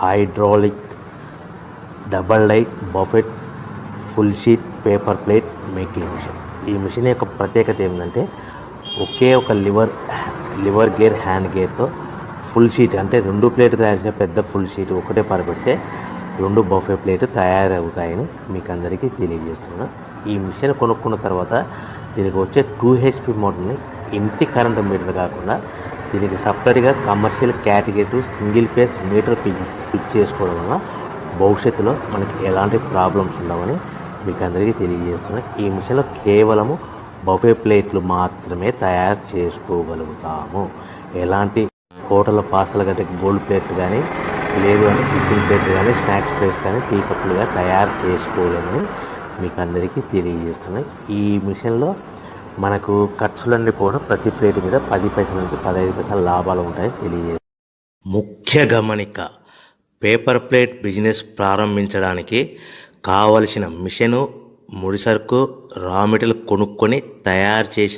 Hydraulic double die buffet full sheet paper plate making machine. ఈ machine యొక్క ప్రత్యేకత ఏంటంటే ఒకే ఒక లివర్ గేర్ హ్యాండ్ గేర్తో ఫుల్ షీట్ అంటే 2 ప్లేట్ తయారు చేసే పెద్ద ఫుల్ షీట్ ఒకటే పరబెడితే 2 బఫే ప్లేట్ తయారవుతాయని మీకు అందరికీ తెలియజేస్తున్నాను. ఈ మిషన్ కొనుక్కున్న తర్వాత దీనికి వచ్చే 2 HP మోటార్ని ఇంటి కరెంటు మీటర్ కాకుండా దీనికి సపరేట్గా commercial category single phase metre fix చేసుకోవడం వల్ల భవిష్యత్తులో మనకి ఎలాంటి ప్రాబ్లమ్స్ ఉండవని మీకు అందరికీ తెలియజేస్తున్నాను. ఈ మిషన్లో కేవలము బఫే ప్లేట్లు మాత్రమే తయారు చేసుకోగలుగుతాము. ఎలాంటి హోటల్ పార్సల్ గట్టే గోల్డ్ ప్లేట్లు కానీ లేదు అంటే టిఫిన్ ప్లేట్లు కానీ స్నాక్స్ ప్లేట్స్ కానీ టీ కప్పులుగా తయారు చేసుకోలేమని మీకు అందరికీ తెలియజేస్తున్నాయి. ఈ మిషన్లో మనకు ఖర్చులన్నీ కూడా ప్రతి ప్లేట్ మీద 10 పైసల నుంచి 15 పైసల లాభాలు ఉంటాయని తెలియజేస్తాయి. ముఖ్య గమనిక, పేపర్ ప్లేట్ బిజినెస్ ప్రారంభించడానికి కావలసిన మిషను, ముడిసరుకు, రా మెటీరియల్ కొనుక్కొని తయారు చేసిన